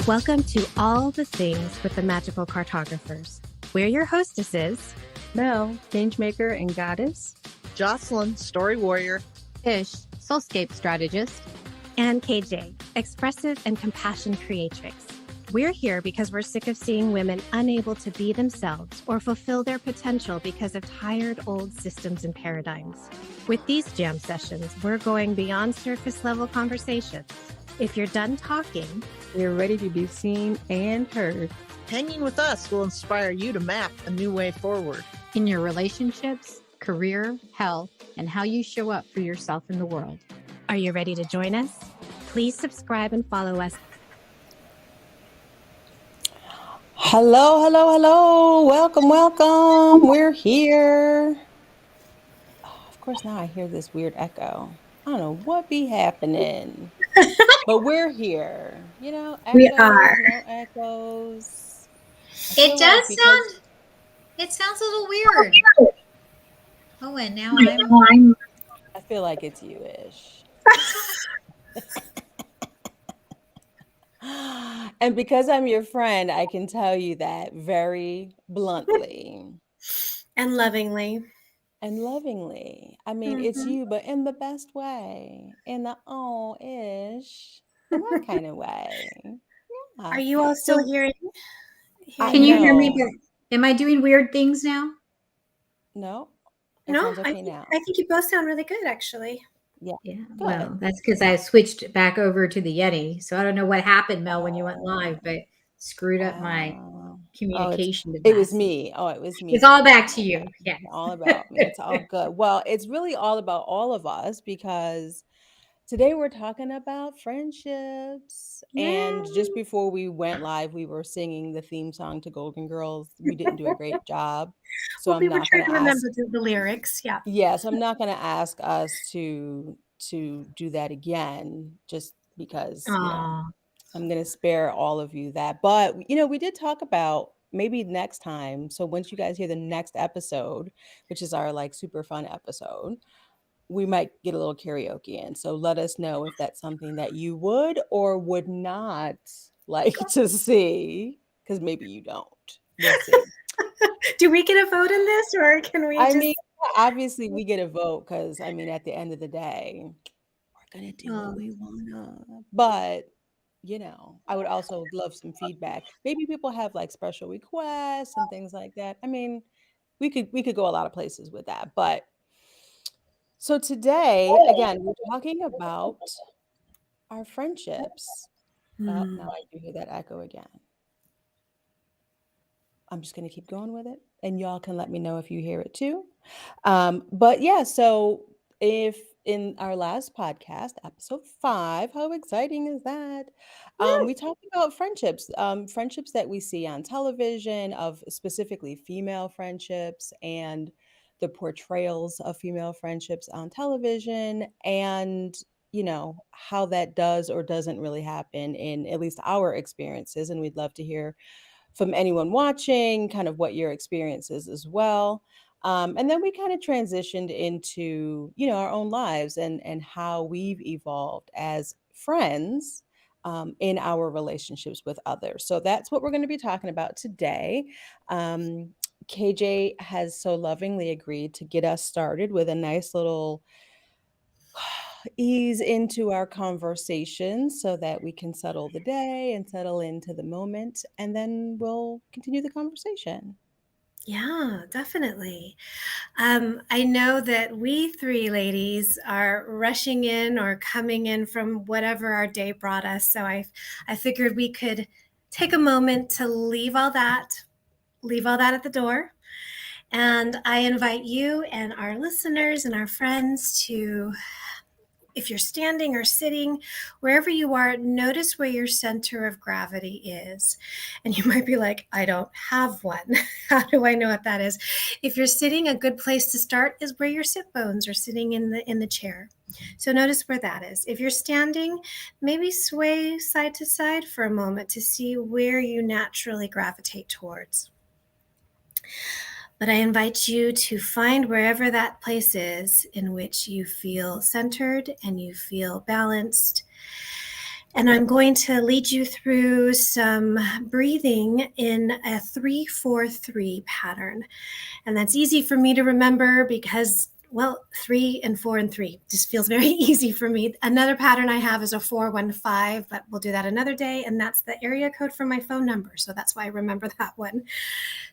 Welcome to All the Things with the Magical Cartographers. We're your hostesses, Mel, Changemaker and Goddess. Jocelyn, Story Warrior. Ish, Soulscape Strategist. and KJ, Expressive and Compassion Creatrix. We're here because we're sick of seeing women unable to be themselves or fulfill their potential because of tired old systems and paradigms. With these jam sessions, we're going beyond surface level conversations. If you're done talking, We're ready to be seen and heard. Hanging with us will inspire you to map a new way forward. In your relationships, career, health, and how you show up for yourself in the world. are you ready to join us? Please subscribe and follow us. Hello, hello, hello. Welcome, welcome. We're here. Oh, of course, now I hear this weird echo. I don't know what be happening, but we're here. You know, We echoes, are. no echoes. I feel It like does because- sound. It sounds a little weird. Oh, and now I'm. I feel like it's you-ish. And because I'm your friend, I can tell you that very bluntly And lovingly. and lovingly. I mean, it's Mhm. you, but in the best way, in the ish, in that kind of way. Yeah. Are you all still So- hearing? I Can you hear me? know. Am I doing weird things now? No, it No, sounds I okay think, now. I think you both sound really good, actually. Yeah. Good. Well, that's because I switched back over to the Yeti. So I don't know what happened, Mel, when you went live, but screwed up my Oh, communication it was device. me. Oh, it was me. It's all back to you. Okay. Yeah. All about me. It's all good. Well, it's really all about all of us because today we're talking about friendships. And just before we went live, we were singing the theme song to Golden Girls. We didn't do a great job. So Well, we I'm were not trying going to to ask. remember the lyrics. Yeah. Yes, I'm not going to ask us to do that again just because, Aw. I'm going to spare all of you that. But, we did talk about maybe next time. So once you guys hear the next episode, which is our like super fun episode, we might get a little karaoke in. So let us know if that's something that you would or would not like to see, because maybe you don't. We'll see. Do we get a vote in this, or can we I just? mean, obviously we get a vote because I mean, at the end of the day, we're gonna do what we wanna. But I would also love some feedback. Maybe people have like special requests and things like that. I mean, we could go a lot of places with that. But so today, again, we're talking about our friendships. Oh, Hmm. now I do hear that echo again. I'm just going to keep going with it, and y'all can let me know if you hear it too. But yeah, so if in our last podcast, episode 5, how exciting is that? We talked about friendships, friendships that we see on television, of specifically female friendships, and the portrayals of female friendships on television, and how that does or doesn't really happen in at least our experiences. And we'd love to hear from anyone watching, kind of what your experience is as well. And then we kind of transitioned into, our own lives and how we've evolved as friends in our relationships with others. So that's what we're going to be talking about today. KJ has so lovingly agreed to get us started with a nice little ease into our conversation so that we can settle the day and settle into the moment, and then we'll continue the conversation. Yeah, definitely. I know that we 3 ladies are rushing in or coming in from whatever our day brought us. So I figured we could take a moment to leave all that at the door. And I invite you and our listeners and our friends to, if you're standing or sitting, wherever you are, notice where your center of gravity is. And you might be like, I don't have one. How do I know what that is? If you're sitting, a good place to start is where your sit bones are sitting in the chair. So notice where that is. If you're standing, maybe sway side to side for a moment to see where you naturally gravitate towards. But I invite you to find wherever that place is in which you feel centered and you feel balanced. And I'm going to lead you through some breathing in a 3-4-3 pattern. And that's easy for me to remember because, well, 3 and 4 and 3 just feels very easy for me. Another pattern I have is a 4-1-5, but we'll do that another day. And that's the area code for my phone number. So that's why I remember that one.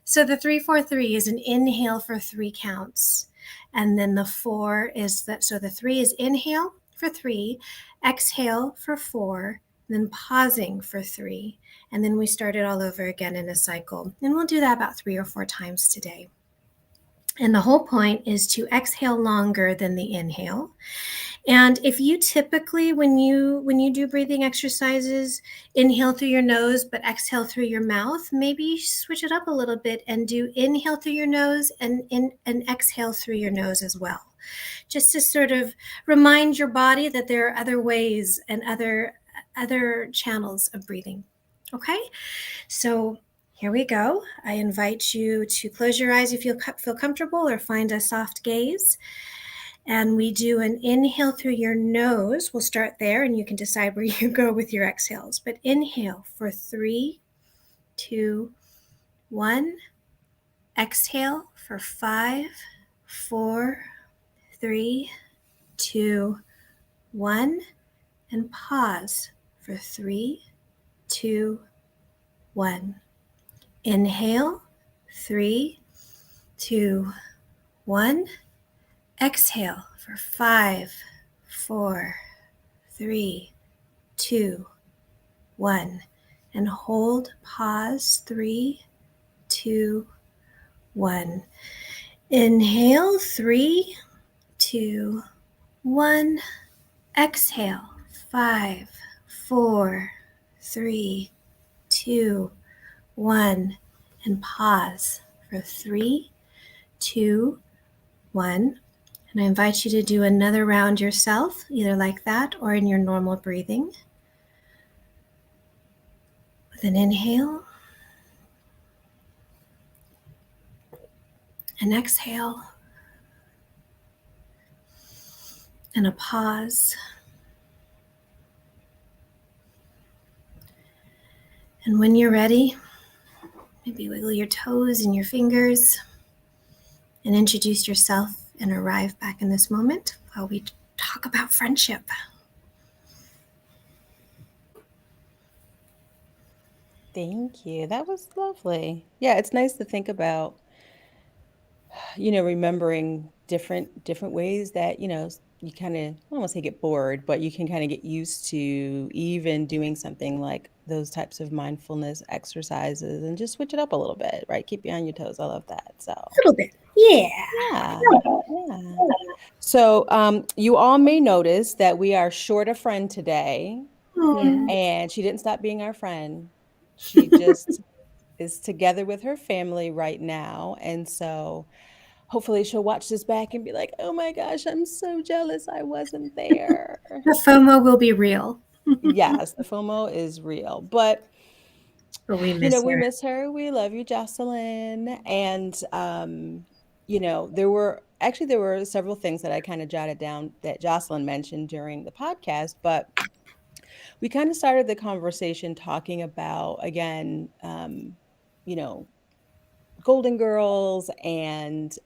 So the 3-4-3 is an inhale for 3 counts. And then the 4 is that, so the 3 is inhale for 3, exhale for 4, then pausing for 3. And then we start it all over again in a cycle. And we'll do that about 3 or 4 times today. And the whole point is to exhale longer than the inhale. And if you typically, when you do breathing exercises, inhale through your nose but exhale through your mouth, maybe switch it up a little bit and do inhale through your nose and exhale through your nose as well. Just to sort of remind your body that there are other ways and other channels of breathing. Okay, so here we go. I invite you to close your eyes if you feel comfortable, or find a soft gaze. And we do an inhale through your nose. We'll start there, and you can decide where you go with your exhales. But inhale for 3, 2, 1. Exhale for 5, 4, 3, 2, 1. And pause for 3, 2, 1. Inhale, 3, 2, 1. Exhale for 5, 4, 3, 2, 1. And hold, pause, 3, 2, 1. Inhale, 3, 2, 1. Exhale, 5, 4, 3, 2, 1. And pause for 3, 2, 1. And I invite you to do another round yourself, either like that or in your normal breathing. With an inhale, an exhale, and a pause. And when you're ready, maybe wiggle your toes and your fingers and introduce yourself and arrive back in this moment while we talk about friendship. Thank you. That was lovely. Yeah, it's nice to think about, remembering different ways that, you kind of, I don't want to say get bored, but you can kind of get used to even doing something like those types of mindfulness exercises and just switch it up a little bit, right? Keep you on your toes. I love that. So, A little bit. Yeah. yeah. So, you all may notice that we are short a friend today, Yeah. and she didn't stop being our friend. She just is together with her family right now. And so hopefully she'll watch this back and be like, oh my gosh, I'm so jealous I wasn't there. The FOMO will be real. Yes, the FOMO is real. But, But we miss we her. miss her. We love you, Jocelyn. And, there were several things that I kind of jotted down that Jocelyn mentioned during the podcast, but we kind of started the conversation talking about, again, you know, Golden Girls and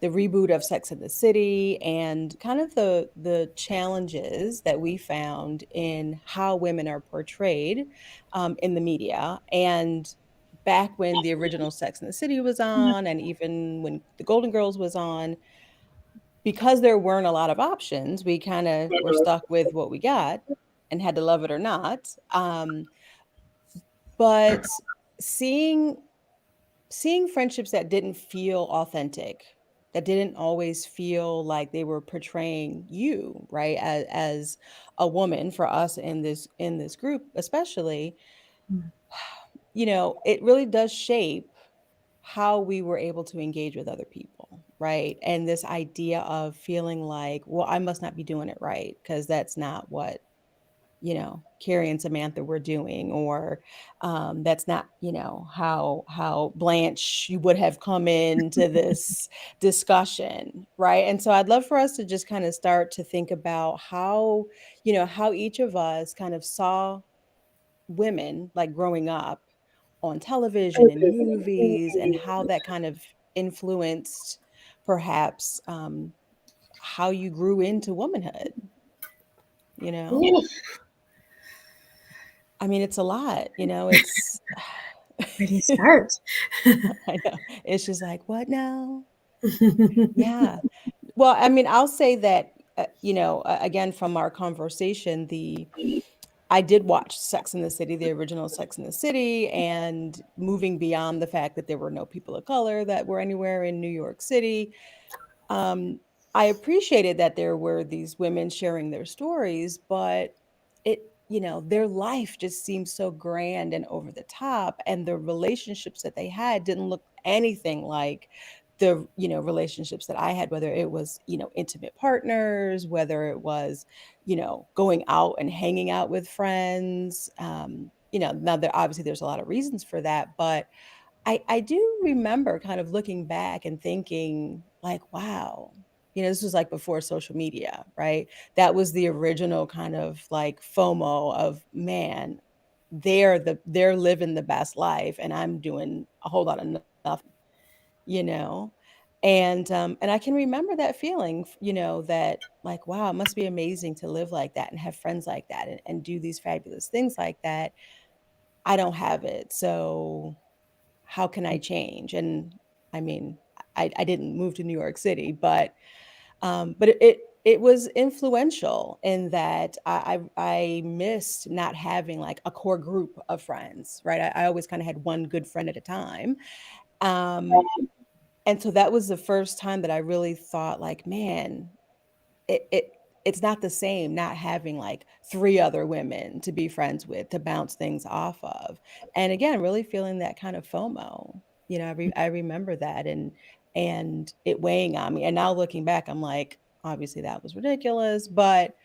the reboot of Sex and the City, and kind of the challenges that we found in how women are portrayed in the media. And back when the original Sex and the City was on, and even when the Golden Girls was on, because there weren't a lot of options, we kind of were stuck with what we got and had to love it or not. But seeing friendships that didn't feel authentic, that didn't always feel like they were portraying you, right? As a woman, for us in this group, especially, it really does shape how we were able to engage with other people, right? And this idea of feeling like, well, I must not be doing it right because that's not what Carrie and Samantha were doing, or that's not, how Blanche would have come into this discussion, right? And so I'd love for us to just kind of start to think about how each of us kind of saw women like growing up on television and movies, and how that kind of influenced perhaps how you grew into womanhood, you know? Ooh, I mean, it's a lot, it's where do you start? I know. It's just like, what now? Yeah. Well, I mean, I'll say that, again, from our conversation, I did watch Sex and the City, the original Sex and the City, and moving beyond the fact that there were no people of color that were anywhere in New York City. Um, I appreciated that there were these women sharing their stories, but their life just seemed so grand and over the top, and the relationships that they had didn't look anything like the, relationships that I had, whether it was, intimate partners, whether it was, going out and hanging out with friends. Now there obviously there's a lot of reasons for that, but I do remember kind of looking back and thinking like, wow, this was like before social media, right? That was the original kind of like FOMO of, man, they're living the best life and I'm doing a whole lot of nothing, you know? And I can remember that feeling, that like, wow, it must be amazing to live like that and have friends like that and do these fabulous things like that. I don't have it. So how can I change? And I mean, I didn't move to New York City, but it was influential in that I missed not having like a core group of friends, right? I always kind of had one good friend at a time. Um, and so that was the first time that I really thought like, man, it it it's not the same not having like 3 other women to be friends with, to bounce things off of. And again, really feeling that kind of FOMO. I remember that, and it weighing on me. And now looking back, I'm like, obviously that was ridiculous, but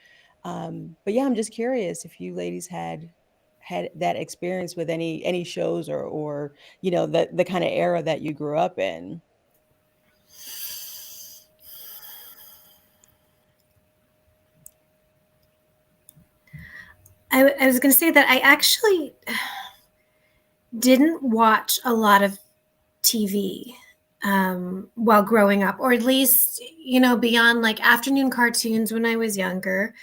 yeah, I'm just curious if you ladies had that experience with any shows, or the kind of era that you grew up in. I was going to say that I actually didn't watch a lot of TV while growing up, or at least, beyond like afternoon cartoons when I was younger.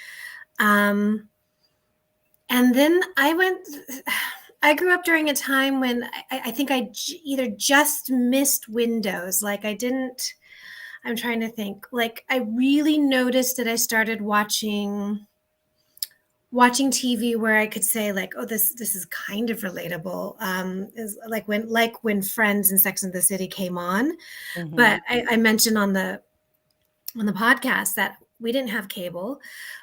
Um, and then I grew up during a time when I think either just missed Windows. Like I'm trying to think, like I really noticed that I started watching TV where I could say like, oh, this is kind of relatable. Is like when Friends and Sex and the City came on. But I mentioned on the podcast that we didn't have cable,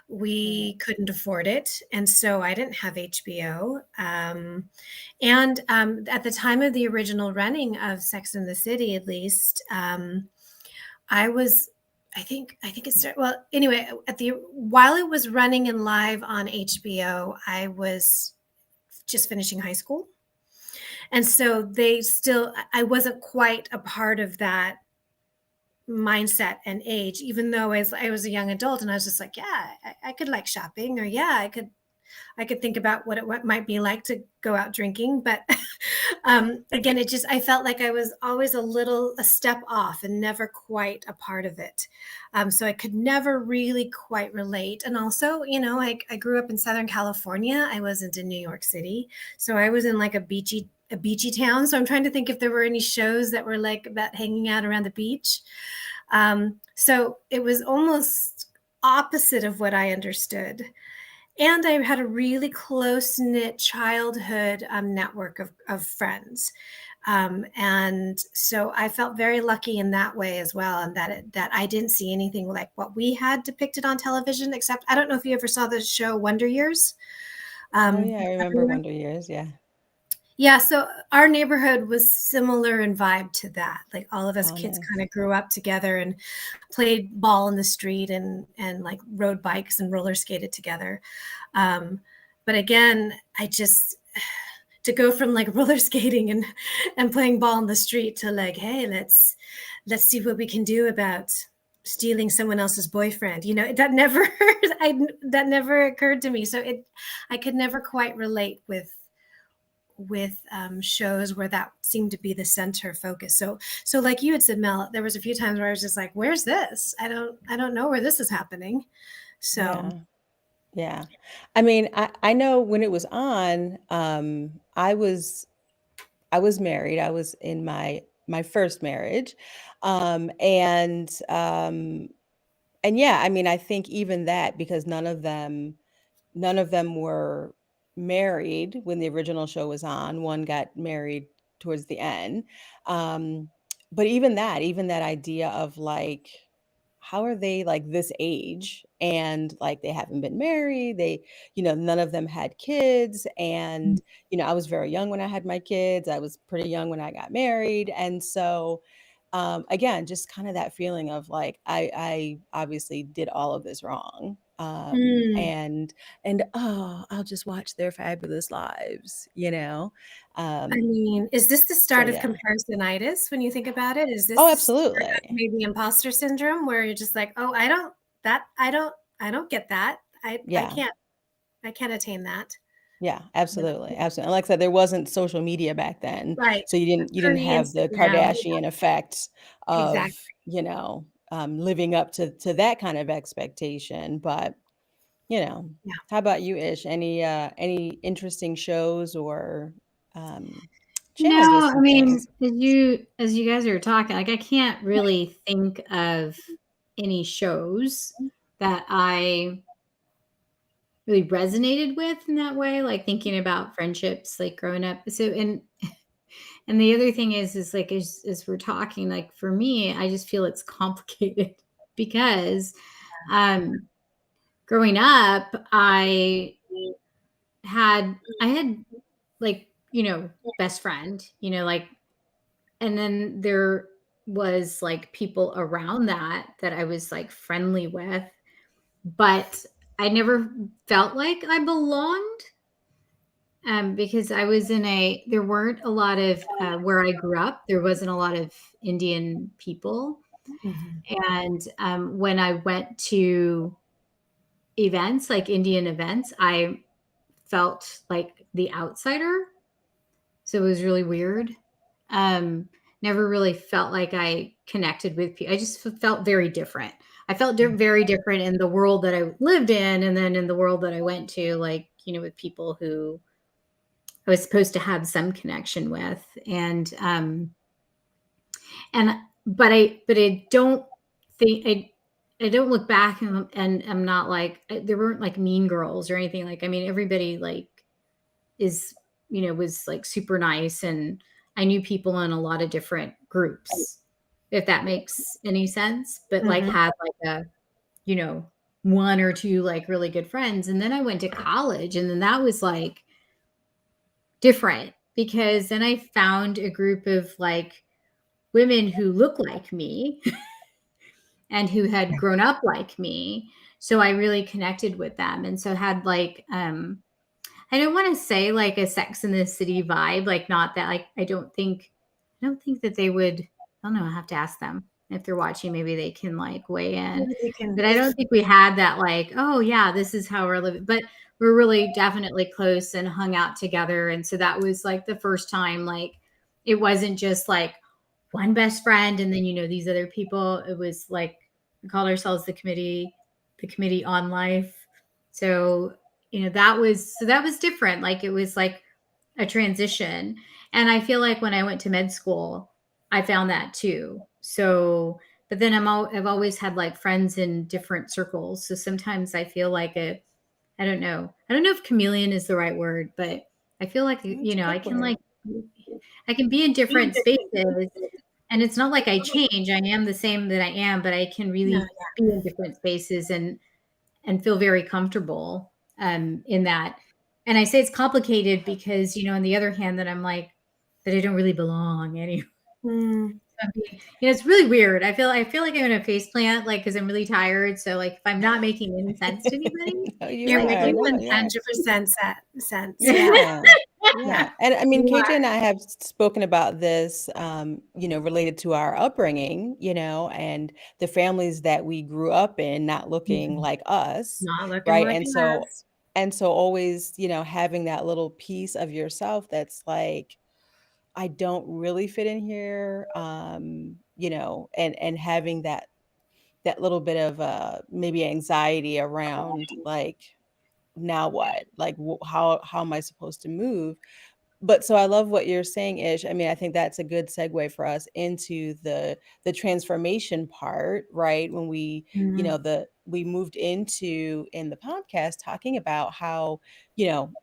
we couldn't afford it, and so I didn't have HBO. And at the time of the original running of Sex and the City, at least, I was I think it started, well, anyway, while it was running and live on HBO, I was just finishing high school. And so I wasn't quite a part of that mindset and age, even though as I was a young adult, and I was just like, yeah, I could like shopping, or yeah, I could think about what it might be like to go out drinking. But again, I felt like I was always a step off and never quite a part of it. So I could never really quite relate. And also, I grew up in Southern California. I wasn't in New York City. So I was in like a beachy town. So I'm trying to think if there were any shows that were like about hanging out around the beach. So it was almost opposite of what I understood. And I had a really close-knit childhood network of friends. And so I felt very lucky in that way as well, and that I didn't see anything like what we had depicted on television, except I don't know if you ever saw the show Wonder Years. Oh yeah, I remember Wonder Years, yeah. Yeah, so our neighborhood was similar in vibe to that. Like all of us kids Nice. kind of grew up together and played ball in the street and like rode bikes and roller skated together. but again, to go from like roller skating and playing ball in the street to like, hey, let's see what we can do about stealing someone else's boyfriend. That never that never occurred to me. So I could never quite relate with shows where that seemed to be the center focus. So like you had said, Mel, there was a few times where I was just like, where's this? I don't know where this is happening. So Yeah. I mean, I know when it was on, I was married. I was in my first marriage. And yeah, I mean, I think even that, because none of them were married when the original show was on. One got married towards the end. Um, but even that idea of like, how are they like this age and like they haven't been married, none of them had kids. And I was very young when I had my kids. I was pretty young when I got married. And so again, just kind of that feeling of like I obviously did all of this wrong. And oh, I'll just watch their fabulous lives. I mean, is this the So start of yeah. comparisonitis when you think about it? Is this Oh, the start of absolutely. maybe imposter syndrome where you're just like, oh, I don't get that. I Yeah. can't attain that. Yeah, absolutely. Absolutely. And like I said, there wasn't social media back then. Right. So you didn't have the Pre-Instagram. Kardashian effect of, Exactly. living up to that kind of expectation. But, Yeah. how about you, Ish? Any interesting shows or channels or No, I some mean, things? as you guys are talking, like I can't really think of any shows that I really resonated with in that way, like thinking about friendships, like growing up. So, and the other thing is like, as we're talking, like for me, I just feel it's complicated because, growing up, I had like, best friend, like, and then there was like people around that I was like friendly with, but I never felt like I belonged. Because I was there weren't a lot of, where I grew up, there wasn't a lot of Indian people. And when I went to events, like Indian events, I felt like the outsider. So it was really weird. Never really felt like I connected with people. I just felt very different. I felt very different in the world that I lived in, and then in the world that I went to, like, with people who I was supposed to have some connection with. But I don't think I don't look back and I'm not like, there weren't like mean girls or anything. Like, I mean, everybody like was like super nice, and I knew people in a lot of different groups, if that makes any sense, but like had like a, one or two like really good friends. And then I went to college, and then that was like different, because then I found a group of like women who look like me and who had grown up like me. So I really connected with them. And so had like, I don't want to say like a Sex in the City vibe, like not that, like, I don't think that they would, I don't know, I have to ask them if they're watching, maybe they can like weigh in. But I don't think we had that like, oh yeah, this is how we're living. But we're really definitely close and hung out together. And so that was like the first time, like, it wasn't just like one best friend and then, these other people. It was like, we called ourselves the committee on life. So, that was different. Like, it was like a transition. And I feel like when I went to med school, I found that too. So, but then I've always had like friends in different circles. So sometimes I feel like I don't know if chameleon is the right word, but I feel like, I can like, I can be in different spaces, and it's not like I change. I am the same that I am, but I can really be in different spaces and feel very comfortable in that. And I say it's complicated because, on the other hand, that I'm like, that I don't really belong anywhere. It's really weird. I feel like I'm in a face plant, like, because I'm really tired. So like if I'm not making any sense to anybody, No, You're are. making No, you are. 100% sense. Yeah. Yeah. Yeah. And I mean, You KJ are. and I have spoken about this, related to our upbringing, and the families that we grew up in not looking like us, not looking right? like us. And so always, having that little piece of yourself that's like, I don't really fit in here, and having that little bit of maybe anxiety around like, now what? Like, how am I supposed to move? But so I love what you're saying, Ish. I mean, I think that's a good segue for us into the transformation part, right? When we, Mhm. we moved into in the podcast talking about how,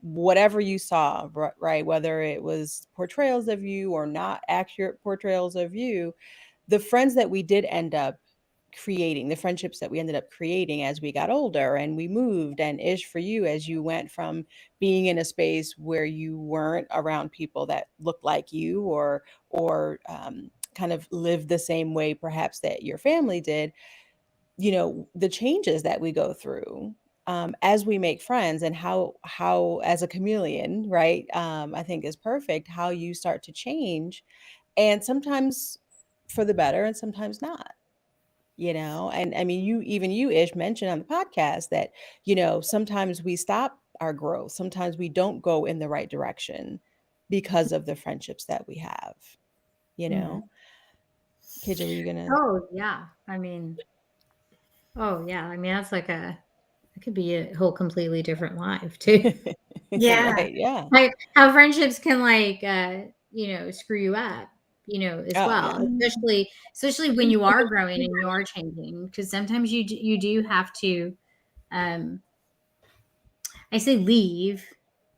whatever you saw, right? Whether it was portrayals of you or not accurate portrayals of you, the friends that we did end up creating, the friendships that we ended up creating as we got older and we moved, and Ish, for you, as you went from being in a space where you weren't around people that looked like you or kind of lived the same way perhaps that your family did, the changes that we go through as we make friends, and how as a chameleon, right, I think is perfect, how you start to change, and sometimes for the better and sometimes not. And I mean, you Ish mentioned on the podcast that, sometimes we stop our growth, sometimes we don't go in the right direction because of the friendships that we have, you Mhm. know KJ, were you gonna? Oh yeah. I mean, that's like it could be a whole completely different life too. Yeah. Right, yeah. Like how friendships can like screw you up, as Oh well. yeah. Especially when you are growing and you are changing, because sometimes you do have to I say leave,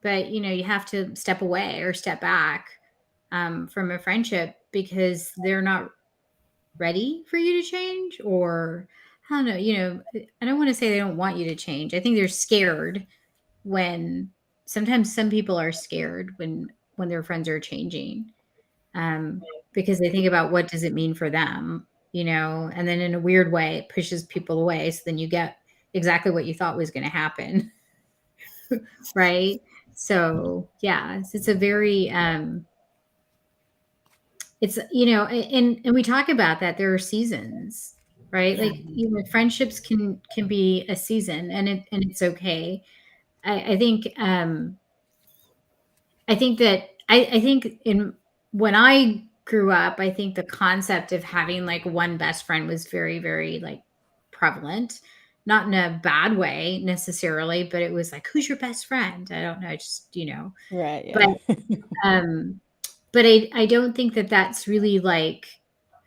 but you have to step away or step back from a friendship because they're not ready for you to change, or I don't know, I don't want to say they don't want you to change. I think they're scared when sometimes some people are scared when their friends are changing, because they think about what does it mean for them, and then in a weird way it pushes people away, so then you get exactly what you thought was going to happen. Right. So yeah, it's a very it's and we talk about that there are seasons, right? Yeah. Like friendships can be a season, and it's okay. I think in when I grew up, I think the concept of having like one best friend was very, very like prevalent, not in a bad way necessarily, but it was like, who's your best friend? I don't know, just, Right, but, yeah. um, but I don't think that that's really like,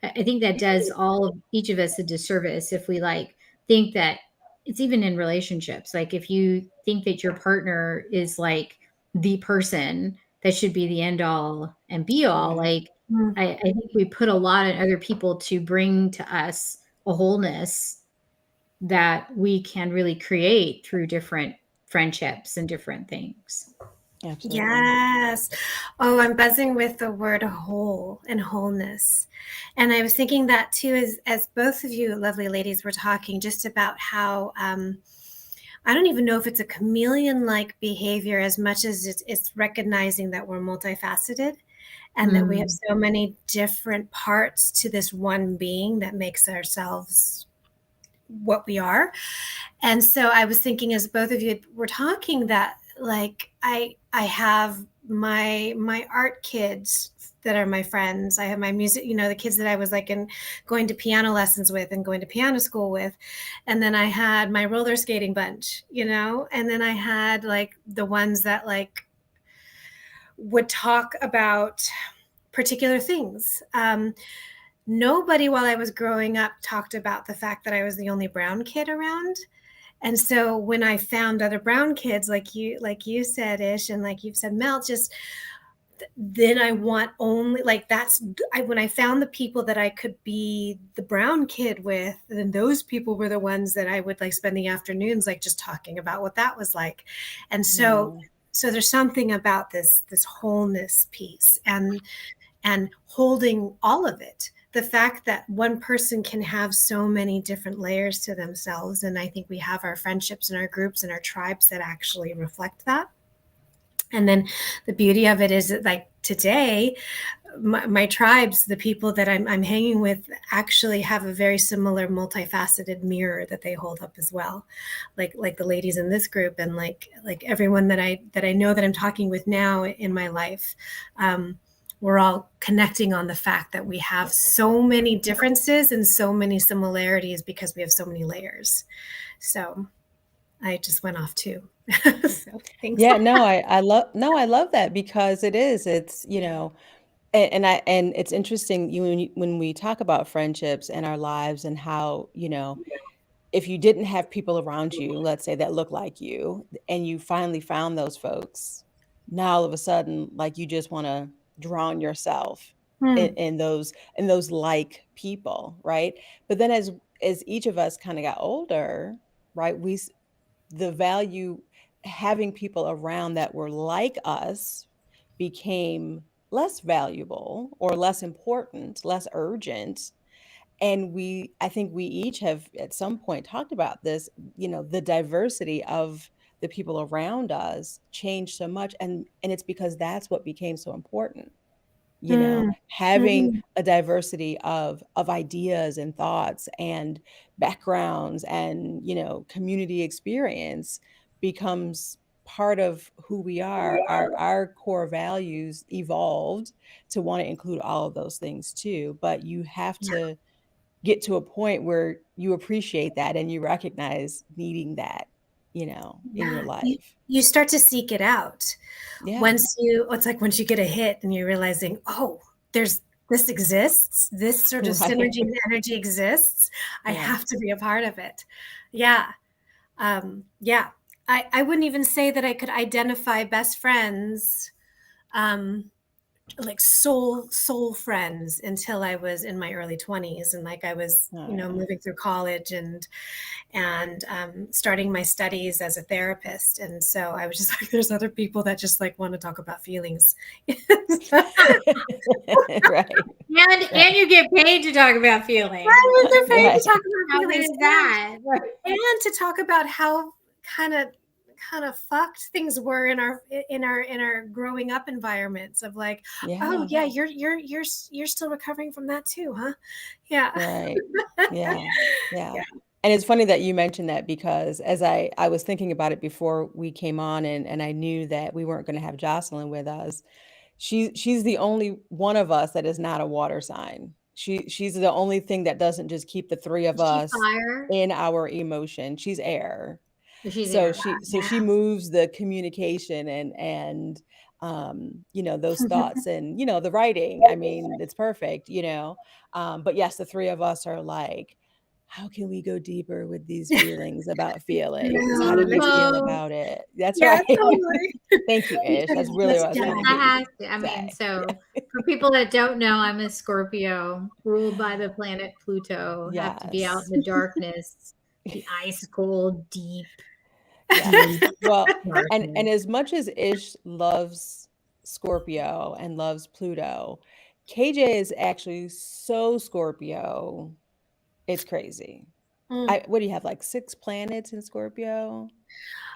I think that does all of each of us a disservice if we like think that it's even in relationships. Like if you think that your partner is like the person that should be the end all and be all, Right. like I think we put a lot on other people to bring to us a wholeness that we can really create through different friendships and different things. Absolutely. Yes. Oh, I'm buzzing with the word whole and wholeness. And I was thinking that too, as both of you lovely ladies were talking, just about how I don't even know if it's a chameleon-like behavior as much as it's recognizing that we're multifaceted and that we have Mm. so many different parts to this one being that makes ourselves what we are. And so I was thinking, as both of you were talking, that like I have my art kids that are my friends. I have my music, the kids that I was like in going to piano lessons with and going to piano school with. And then I had my roller skating bunch, and then I had like the ones that like would talk about particular things. Nobody while I was growing up talked about the fact that I was the only brown kid around. And so when I found other brown kids like you said, Ish, and like you've said, Mel, just then I want only like when I found the people that I could be the brown kid with, then those people were the ones that I would like spend the afternoons like just talking about what that was like. And so Yeah. so there's something about this wholeness piece, and and holding all of it. The fact that one person can have so many different layers to themselves. And I think we have our friendships and our groups and our tribes that actually reflect that. And then the beauty of it is that, like, today, my tribes, the people that I'm hanging with, actually have a very similar multifaceted mirror that they hold up as well. Like the ladies in this group, and like everyone that I know that I'm talking with now in my life. We're all connecting on the fact that we have so many differences and so many similarities because we have so many layers. So I just went off too. So thanks. Yeah, no, I love that, because it's, and it's interesting, when we talk about friendships and our lives, and how, if you didn't have people around you, let's say, that look like you, and you finally found those folks, now all of a sudden, like, you just want to drown yourself in those like people, right? But then, as each of us kind of got older, right, the value, having people around that were like us, became less valuable, or less important, less urgent. And I think we each have at some point talked about this, the diversity of the people around us changed so much. And it's because that's what became so important. Having a diversity of ideas and thoughts and backgrounds and, community experience becomes part of who we are. Our core values evolved to want to include all of those things too. But you have to get to a point where you appreciate that and you recognize needing that, in your life. You start to seek it out. Yeah. It's like once you get a hit and you're realizing, oh, this exists, this sort of synergy and energy exists. I have to be a part of it. Yeah. I wouldn't even say that I could identify best friends, like soul friends, until I was in my early 20s, and like I was, moving through college and starting my studies as a therapist. And so I was just like, there's other people that just like want to talk about feelings. Right. And you get paid to talk about feelings. They're paid to talk about How feelings. good is that? And to talk about how kind of fucked things were in our growing up environments, of like, oh yeah, you're still recovering from that too, huh? Yeah. Right. Yeah. And it's funny that you mentioned that, because as I was thinking about it before we came on, and I knew that we weren't going to have Jocelyn with us. She's the only one of us that is not a water sign. She's the only thing that doesn't just keep the three of us fire? in our emotion. She's air. She's So air. she moves the communication and those thoughts, and the writing. I mean, it's perfect, but yes, the three of us are like, how can we go deeper with these feelings about feelings? How do we feel about it? That's right. Totally. Thank you, Ish. That's really what I was trying to get you to say. So for people that don't know, I'm a Scorpio, ruled by the planet Pluto. Have to be out in the darkness, the ice cold, deep. Yeah. Well, and as much as Ish loves Scorpio and loves Pluto, KJ is actually so Scorpio, it's crazy. What do you have, like 6 planets in Scorpio?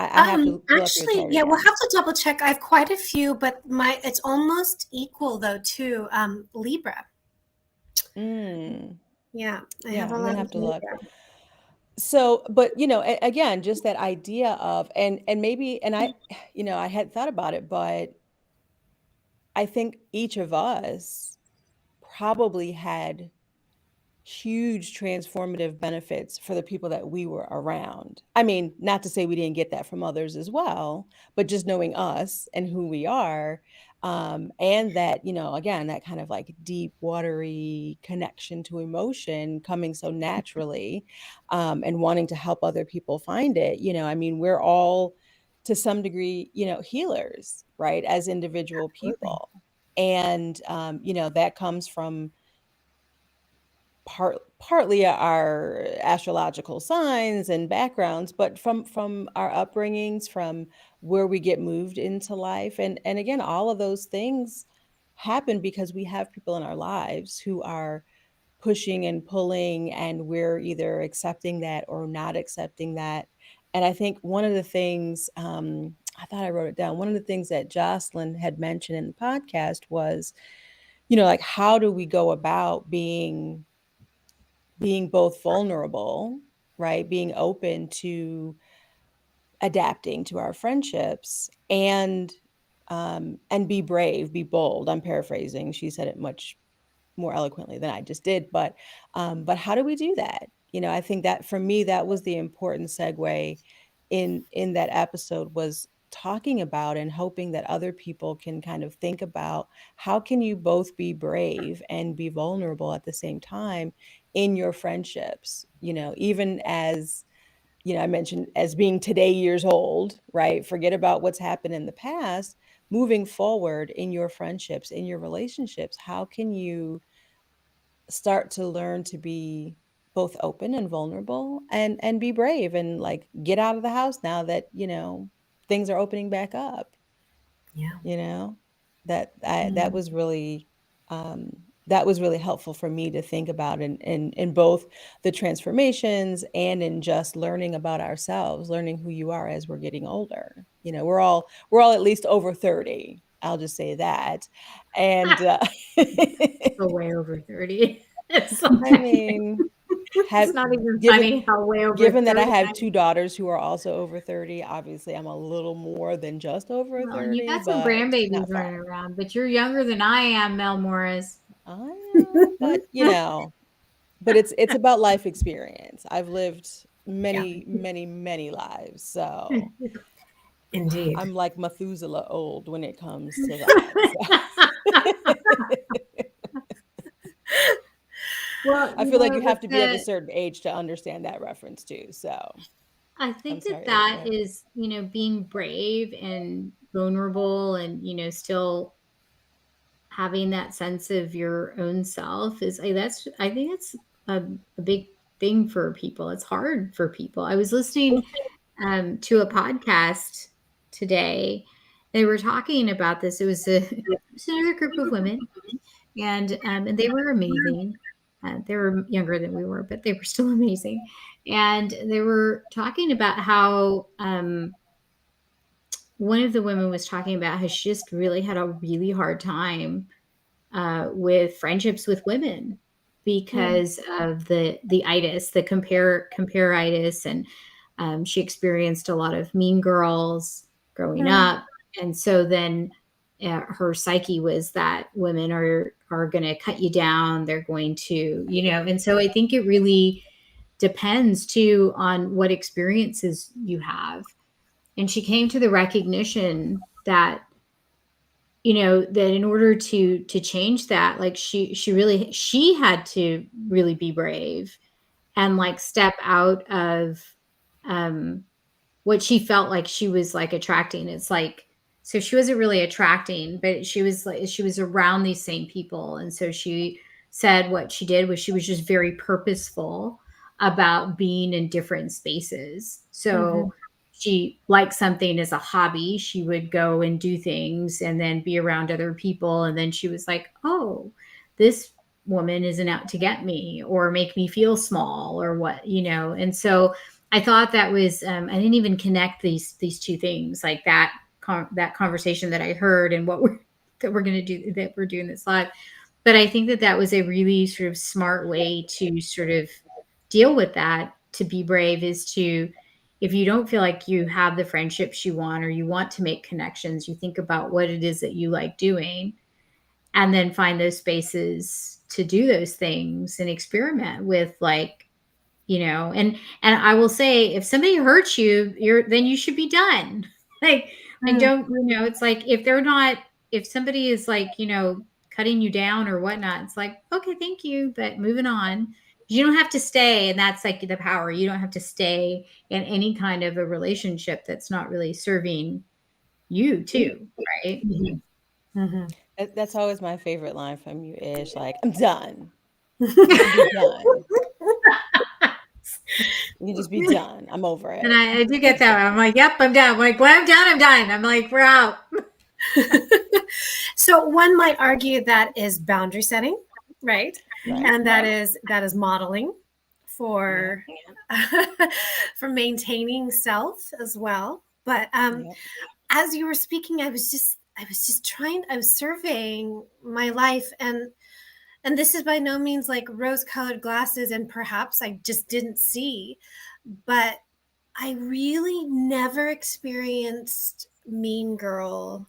I have to actually, we'll have to double check. I have quite a few, but it's almost equal though to Libra. Yeah, I have a lot of Libra. So, but again, just that idea of, and maybe, and I had thought about it, but I think each of us probably had huge transformative benefits for the people that we were around. I mean, not to say we didn't get that from others as well, but just knowing us and who we are, and that, again, that kind of like deep, watery connection to emotion coming so naturally, and wanting to help other people find it. I mean, we're all to some degree, healers, right, as individual people. And, that comes from partly our astrological signs and backgrounds, but from our upbringings, from where we get moved into life. And again, all of those things happen because we have people in our lives who are pushing and pulling, and we're either accepting that or not accepting that. And I think one of the things, I thought I wrote it down, one of the things that Jocelyn had mentioned in the podcast was, like, how do we go about being both vulnerable, right? Being open to adapting to our friendships, and be brave, be bold. I'm paraphrasing. She said it much more eloquently than I just did, but how do we do that? I think that for me, that was the important segue in that episode, was talking about and hoping that other people can kind of think about, how can you both be brave and be vulnerable at the same time in your friendships, even as, I mentioned, as being today years old, right? Forget about what's happened in the past. Moving forward in your friendships, in your relationships, how can you start to learn to be both open and vulnerable, and be brave, and like get out of the house now that, things are opening back up. Yeah. That was really, that was really helpful for me to think about in both the transformations and in just learning about ourselves, learning who you are as we're getting older. We're all at least over 30. I'll just say that. And Way over 30. It's I mean, it's not even funny how way over given 30. that I have 2 daughters who are also over 30, obviously I'm a little more than just over Well, and you 30, got some but grandbabies not far. running around, but you're younger than I am, Mel Morris. I know, but but it's about life experience. I've lived many, many, many lives, so Indeed. I'm like Methuselah old when it comes to that. Well, I feel like you have to be of a certain age to understand that reference too. So I think sorry, that is, being brave and vulnerable, and, still having that sense of your own self is, I think that's a big thing for people. It's hard for people. I was listening to a podcast today. They were talking about this. It was another group of women, and they were amazing. They were younger than we were, but they were still amazing. And they were talking about how one of the women was talking about how she just really had a really hard time with friendships with women because of the itis, the compare-itis, and she experienced a lot of mean girls growing up, and so then her psyche was that women are going to cut you down, they're going to, and so I think it really depends too on what experiences you have. And she came to the recognition that, that in order to change that, like she had to really be brave and like step out of what she felt like she was like attracting. It's like, so she wasn't really attracting, but she was around these same people. And so she said what she did was she was just very purposeful about being in different spaces. So she liked something as a hobby, she would go and do things and then be around other people. And then she was like, oh, this woman isn't out to get me or make me feel small or what, And so I thought that was, I didn't even connect these two things, like that conversation that I heard and what we're going to do, that we're doing this live. But I think that was a really sort of smart way to sort of deal with that, to be brave, is to, if you don't feel like you have the friendships you want, or you want to make connections, you think about what it is that you like doing, and then find those spaces to do those things and experiment with, like, and I will say, if somebody hurts you, then you should be done. Like, and don't, it's like, if somebody is like, cutting you down or whatnot, it's like, okay, thank you, but moving on. You don't have to stay. And that's like the power. You don't have to stay in any kind of a relationship that's not really serving you too. Right. That's always my favorite line from you, Ish. Like, I'm done. Be done. You just be done. I'm over it. And I do get that. I'm like, yep, I'm done. I'm like, when I'm done, I'm done. I'm like, we're out. So one might argue that is boundary setting, right? Right. And that is modeling Yeah. for for maintaining self as well. But Yep. as you were speaking, I was surveying my life, and this is by no means like rose-colored glasses, and perhaps I just didn't see, but I really never experienced mean girl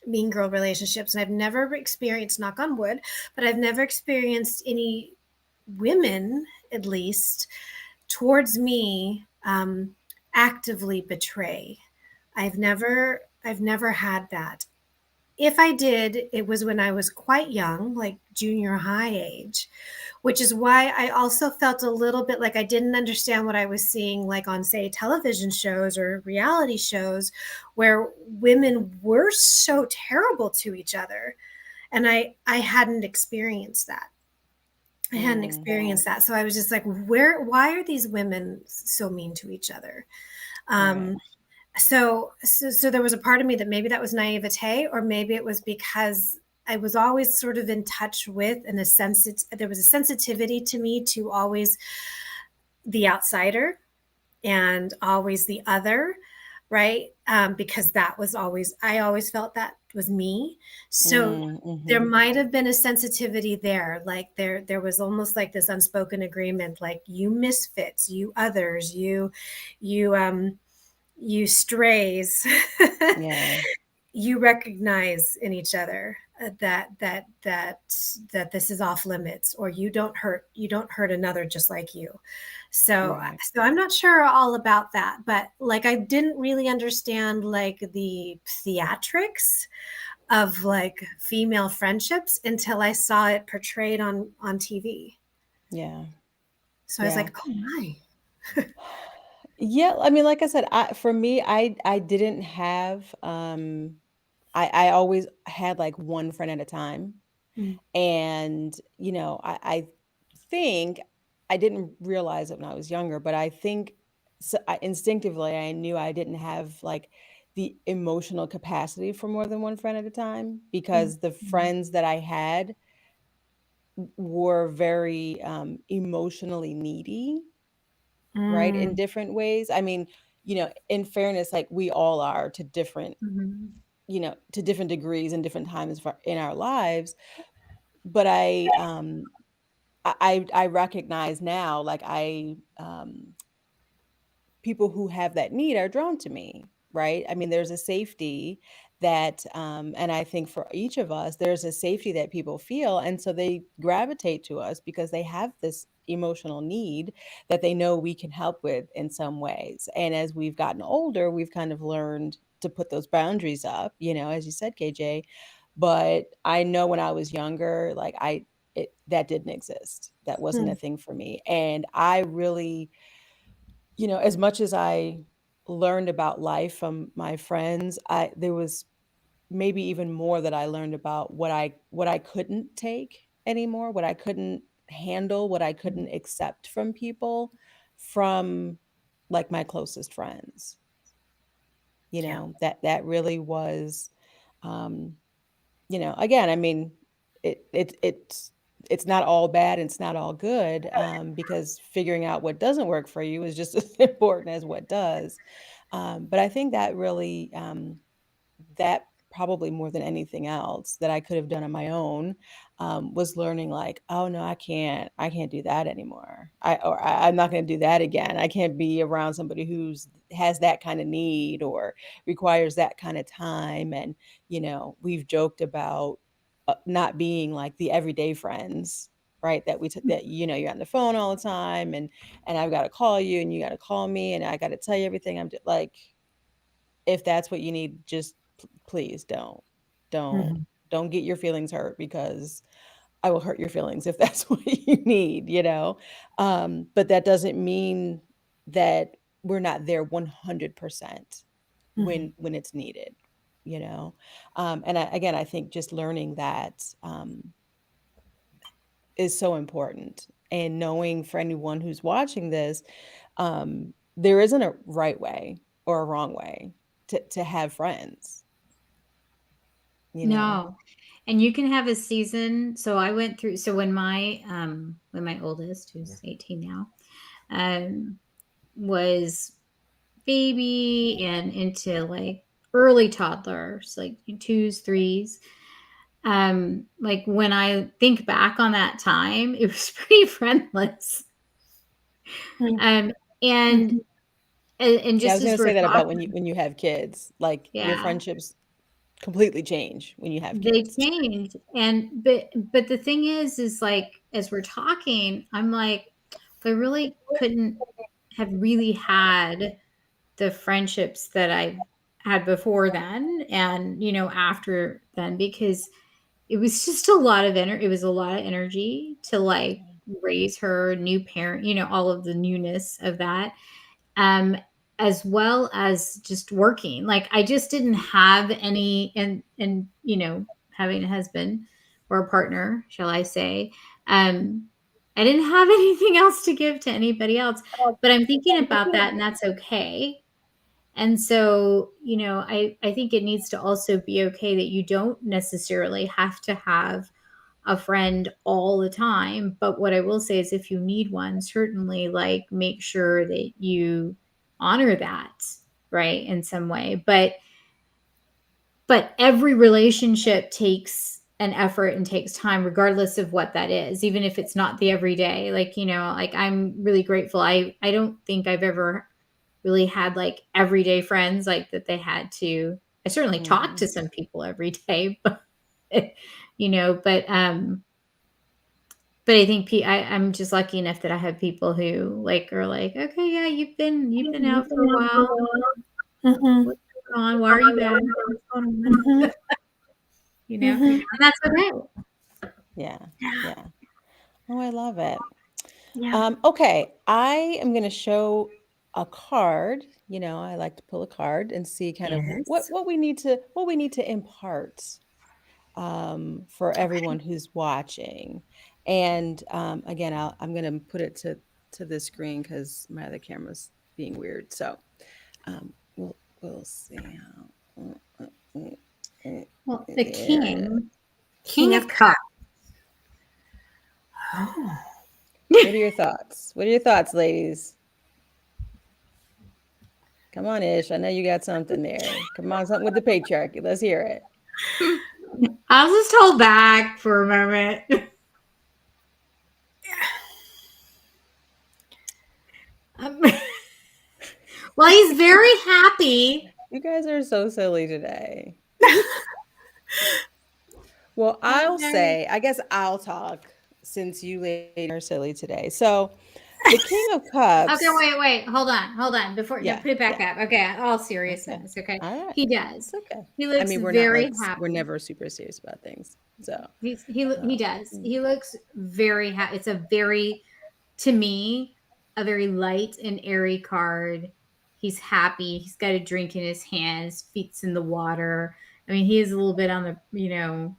relationships, and I've never experienced, knock on wood, but I've never experienced any women, at least towards me, actively betray. I've never had that. If I did, it was when I was quite young, like junior high age, which is why I also felt a little bit like I didn't understand what I was seeing, like on, say, television shows or reality shows where women were so terrible to each other. And I hadn't experienced that. I hadn't experienced that. So I was just like, why are these women so mean to each other? Right. So there was a part of me that maybe that was naivete, or maybe it was because I was always sort of in touch with, and there was a sensitivity to me to always the outsider and always the other, right? Because I always felt that was me. So there Mm-hmm. might have been a sensitivity there, like there was almost like this unspoken agreement, like you misfits, you others, you strays. Yeah. You recognize in each other that this is off limits, or you don't hurt another just like you. So Right. so I'm not sure all about that, but like I didn't really understand like the theatrics of like female friendships until I saw it portrayed on TV. Yeah. So I was Yeah. like, oh my. Yeah, I mean, like I said, for me, I didn't have I always had like one friend at a time. Mm. And, I think I didn't realize it when I was younger, but I think instinctively I knew I didn't have like the emotional capacity for more than one friend at a time, Mm. because the friends that I had were very emotionally needy, right? In Mm. different ways. I mean, in fairness, like we all are to different, Mhm. to different degrees and different times in our lives. But I recognize now, like people who have that need are drawn to me, right? I mean, there's a safety that, and I think for each of us, there's a safety that people feel. And so they gravitate to us because they have this emotional need that they know we can help with in some ways. And as we've gotten older, we've kind of learned to put those boundaries up, as you said, KJ. But I know when I was younger, like that didn't exist. That wasn't a Mm. thing for me. And I really, as much as I learned about life from my friends, there was maybe even more that I learned about what I couldn't take anymore, what I couldn't handle, what I couldn't accept from people, from like my closest friends. Yeah. That really was, um again, I mean, it's not all bad and it's not all good, because figuring out what doesn't work for you is just as important as what does. But I think that really, that probably more than anything else that I could have done on my own, was learning like, oh no, I can't do that anymore. I'm not going to do that again. I can't be around somebody who's has that kind of need or requires that kind of time. And we've joked about not being like the everyday friends, right? That you're on the phone all the time, and I've got to call you and you got to call me and I got to tell you everything. Like, if that's what you need, just please don't Mhm. don't get your feelings hurt, because I will hurt your feelings if that's what you need, but that doesn't mean that we're not there 100% Mhm. when it's needed, and again, I think just learning that, is so important. And knowing, for anyone who's watching this, there isn't a right way or a wrong way to have friends. you know. No. And you can have a season. So I went through, so when my oldest, who's 18 now, was baby and into like early toddlers, like twos, threes. Like when I think back on that time, it was pretty friendless. And Yeah, I just was as gonna we're say that about talking, when you have kids, like your yeah, friendships completely change when you have they kids. changed. And but the thing is like as we're talking, I'm like, I really couldn't have really had the friendships that I had before then and after then, because it was just a lot of energy. It was a lot of energy to like raise her, new parent, all of the newness of that. Um, as well as just working. Like I just didn't have any, and having a husband or a partner, shall I say, I didn't have anything else to give to anybody else. But I'm thinking about that, and that's okay. And so, I think it needs to also be okay that you don't necessarily have to have a friend all the time. But what I will say is if you need one, certainly like make sure that you honor that, right, in some way. But every relationship takes an effort and takes time, regardless of what that is, even if it's not the everyday. Like, like I'm really grateful. I don't think I've ever really had like everyday friends like that they had to. I certainly talk to some people every day, but but I think I'm just lucky enough that I have people who like are like, okay, yeah, you've been out for a while. What's going on? Why are you back? What's going on? And that's okay. Yeah. Yeah. Oh, I love it. Yeah. Okay, I am going to show a card. I like to pull a card and see kind of Yes. what we need to impart for everyone who's watching. And again, I'm going to put it to this screen because my other camera's being weird. So we'll see how. Well, the There. King of Cups. Oh. What are your thoughts? What are your thoughts, ladies? Come on, Ish. I know you got something there. Come on, something with the patriarchy. Let's hear it. I'll just hold back for a moment. Well, he's very happy. You guys are so silly today. Well, I'll say, I guess I'll talk since you ladies are silly today. So, the King of Cups. Okay, wait. Hold on. Before Yeah, put it back up. Okay, all seriousness. Okay. All right. He does. It's okay. He looks we're very not happy. we're never super serious about things. So he does. He looks very happy. It's a very, to me, a very light and airy card. He's happy. He's got a drink in his hand. His feet's in the water. I mean, he is a little bit on the,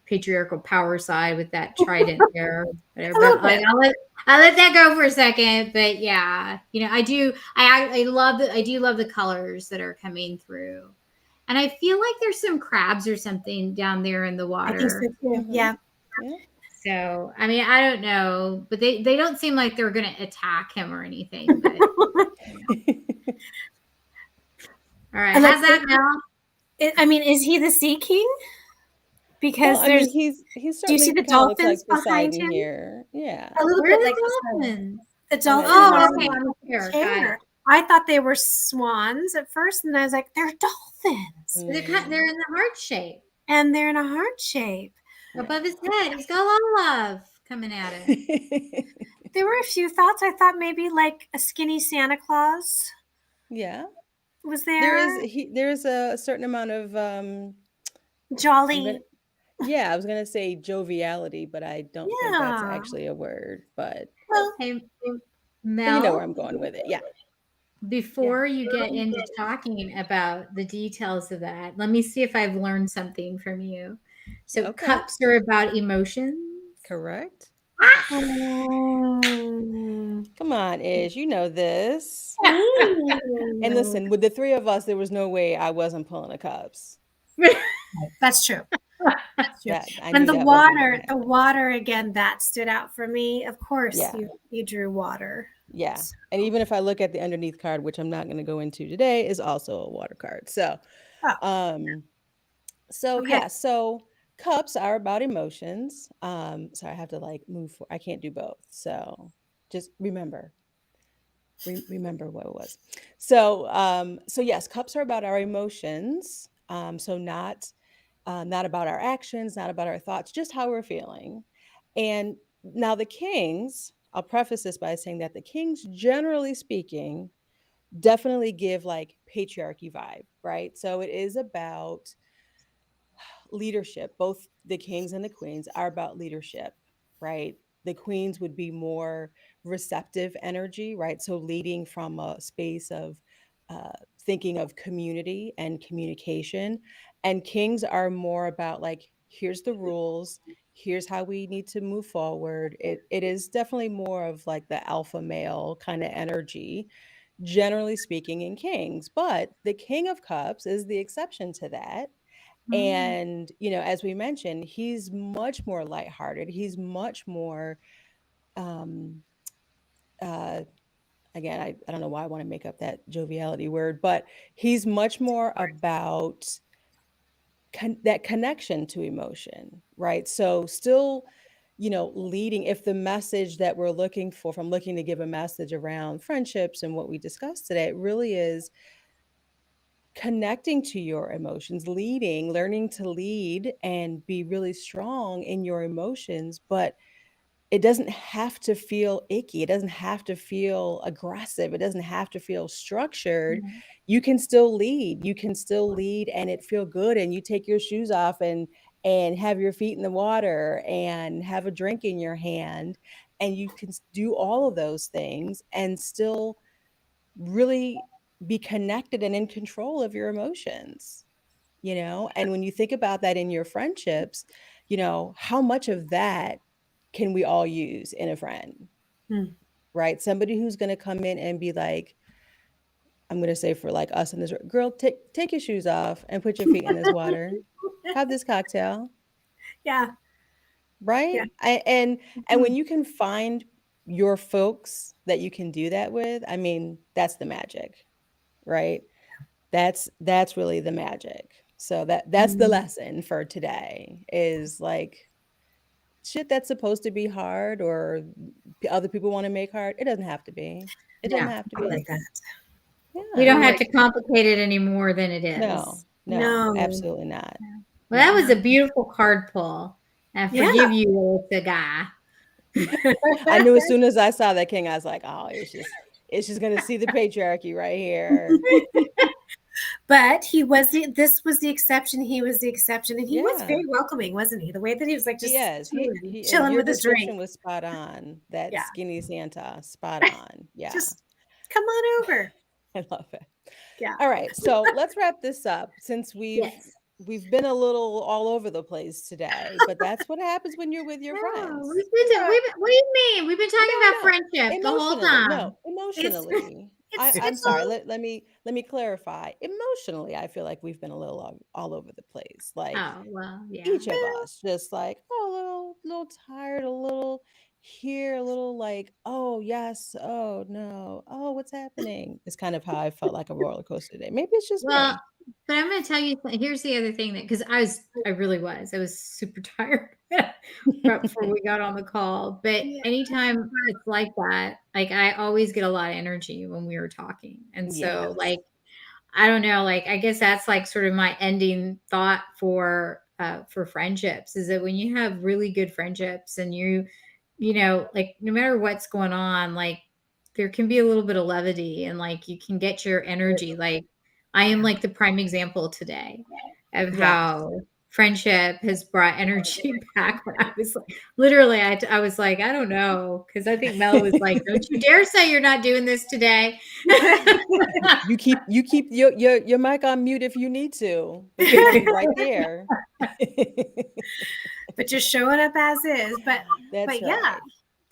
patriarchal power side with that trident there. Whatever. But like, I'll let that go for a second. But yeah, I do love the colors that are coming through. And I feel like there's some crabs or something down there in the water. I think so too. Yeah. So, I mean, I don't know, but they don't seem like they're going to attack him or anything. But... All right. How's that, Mel? Is he the Sea King? Because there's he's do you see the dolphins like behind him here? Yeah, a little Where bit are like the dolphins? The dolphins. Oh, okay. Here. Chair. I thought they were swans at first, and I was like, they're dolphins. They're in the heart shape, and they're in a heart shape above his head. He's got a lot of love coming at it. There were a few thoughts. I thought maybe like a skinny Santa Claus. Yeah. Was there? There is a certain amount of jolly. I was gonna say joviality, but I don't think that's actually a word. But hey, Mel, but you know where I'm going with it. Yeah. Before you get into talking about the details of that, let me see if I've learned something from you. So cups are about emotions. Correct. Come on, Ish. You know this. And listen, with the three of us, there was no way I wasn't pulling the cups. That's true. That I And knew that wasn't gonna the happen. water again, that stood out for me. Of course, Yeah. you drew water. Yeah. And even if I look at the underneath card, which I'm not going to go into today, is also a water card. So, Oh, okay. yeah, so cups are about emotions. Sorry, I have to like move for, I can't do both. So just remember what it was. So yes, cups are about our emotions. So not about our actions, not about our thoughts, just how we're feeling. And now the kings, I'll preface this by saying that the kings, generally speaking, definitely give like patriarchy vibe, right? So it is about leadership. Both the kings and the queens are about leadership, right? The queens would be more receptive energy, right? So leading from a space of uh, thinking of community and communication. And kings are more about like, here's the rules, here's how we need to move forward. It is definitely more of like the alpha male kind of energy, generally speaking, in kings. But the king of cups is the exception to that. And, as we mentioned, he's much more lighthearted. He's much more, um, uh, again, I don't know why I want to make up that joviality word, but he's much more about that connection to emotion, right? So still, leading, if the message that we're looking for, if I'm looking to give a message around friendships and what we discussed today, it really is connecting to your emotions, leading, learning to lead and be really strong in your emotions, but it doesn't have to feel icky. It doesn't have to feel aggressive. It doesn't have to feel structured. You can still lead. You can still lead and it feel good, and you take your shoes off and have your feet in the water and have a drink in your hand, and you can do all of those things and still really be connected and in control of your emotions, and when you think about that in your friendships, how much of that can we all use in a friend? Right? Somebody who's going to come in and be like, I'm going to say for like us in this, girl, take your shoes off and put your feet in this water, have this cocktail. Yeah. Right. Yeah. And when you can find your folks that you can do that with, I mean, that's the magic, right? That's really the magic. So that's the lesson for today, is like, shit that's supposed to be hard or other people want to make hard, it doesn't have to be. It doesn't have to I be. like that. We Yeah. don't have to complicate it any more than it No, is. No. absolutely not. Well, that was a beautiful card pull. I Yeah. forgive you, the guy. I knew as soon as I saw that king, I was like, oh, it's just gonna see the patriarchy right here. But this was the exception. He was the exception. And he was very welcoming, wasn't he? The way that he was like just chilling your with his drink. description was spot on. That Yeah. skinny Santa, spot on. Yeah. Just come on over. I love it. Yeah. All right. So let's wrap this up, since we've been a little all over the place today, but that's what happens when you're with your friends. What do you mean? We've been talking about friendship the whole time. No, emotionally. I'm sorry. Let me clarify. Emotionally, I feel like we've been a little all over the place. Like, each of us just like, oh, a little tired, a little here, a little like, oh yes, oh no, oh what's happening? It's kind of how I felt, like a roller coaster today. Maybe it's just me. But I'm going to tell you, here's the other thing, that because I was super tired right before we got on the call. But anytime it's like that, like I always get a lot of energy when we were talking. And so like, I don't know, like, I guess that's like sort of my ending thought for friendships, is that when you have really good friendships and you know, like no matter what's going on, like there can be a little bit of levity and like you can get your energy. Like I am like the prime example today of how friendship has brought energy back. When I was like, literally, I was like, I don't know. Cause I think Mel was like, don't you dare say you're not doing this today. You keep your mic on mute if you need to. It's right there. But just showing up as is. But That's yeah.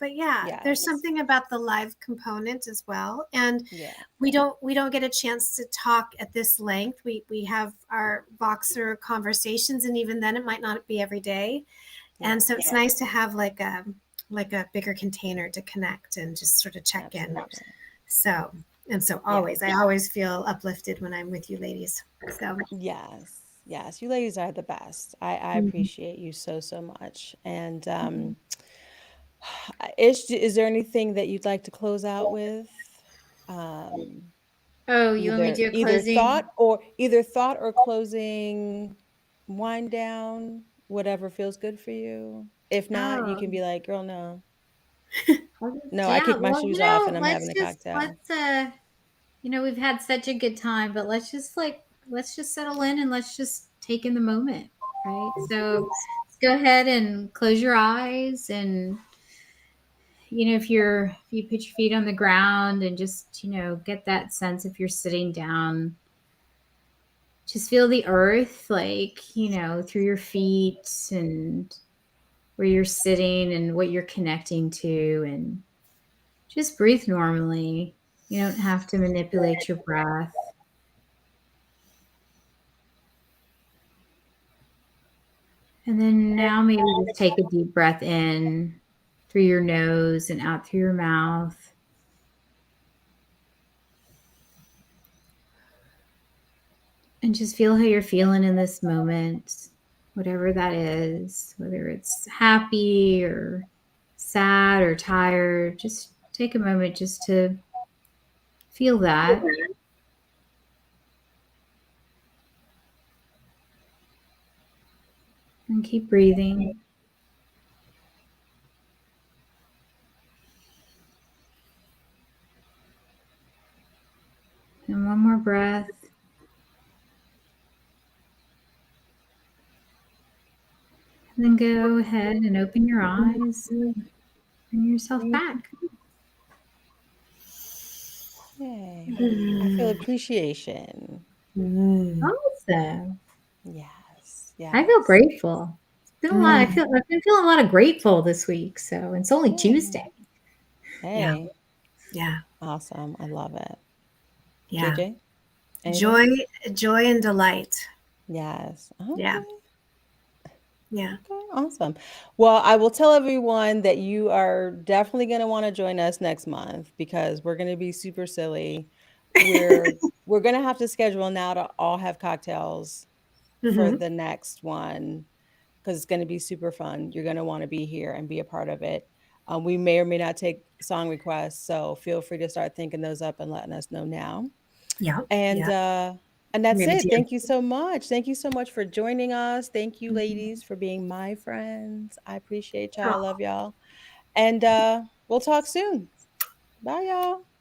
But yeah, there's Yes. something about the live component as well. And Yeah. we don't get a chance to talk at this length. We have our Voxer conversations, and even then it might not be every day. Yeah. And so it's nice to have like a bigger container to connect and just sort of check in. Absolutely. So Yeah. I always feel uplifted when I'm with you ladies. So Yes. Yes. You ladies are the best. I Mhm. appreciate you so, so much. And Mhm. is there anything that you'd like to close out with? Um, Oh, you want me to do a closing? either thought or closing wind down, whatever feels good for you. If not, you Oh, can be like, girl, no. No, I yeah. kicked my Well, shoes off and I'm having a cocktail. we've had such a good time, but let's just settle in and let's just take in the moment, right? So let's go ahead and close your eyes, and if you put your feet on the ground and just, get that sense if you're sitting down, just feel the earth, like, through your feet and where you're sitting and what you're connecting to, and just breathe normally. You don't have to manipulate your breath. And then now maybe just take a deep breath in through your nose and out through your mouth. And just feel how you're feeling in this moment, whatever that is, whether it's happy or sad or tired. Just take a moment just to feel that. And keep breathing. And one more breath. And then go ahead and open your eyes and bring yourself back. Yay. I feel appreciation. Awesome. Yes. I feel Yes. grateful. It's been a lot. I've been feeling a lot of grateful this week. So it's only Yeah. Tuesday. yeah, Hey. yeah, Awesome. I love it. yeah. JJ, anything? Joy and delight. Yes. Yeah, Okay. yeah. Okay. Awesome. Well, I will tell everyone that you are definitely going to want to join us next month because we're going to be super silly. We're going to have to schedule now to all have cocktails for Hmm. the next one because it's going to be super fun. You're going to want to be here and be a part of it. We may or may not take song requests, so feel free to start thinking those up and letting us know now. Yeah, And yeah. uh and that's Maybe it. DM. Thank you so much. Thank you so much for joining us. Thank you, ladies, for being my friends. I appreciate y'all. I love y'all. And we'll talk soon. Bye, y'all.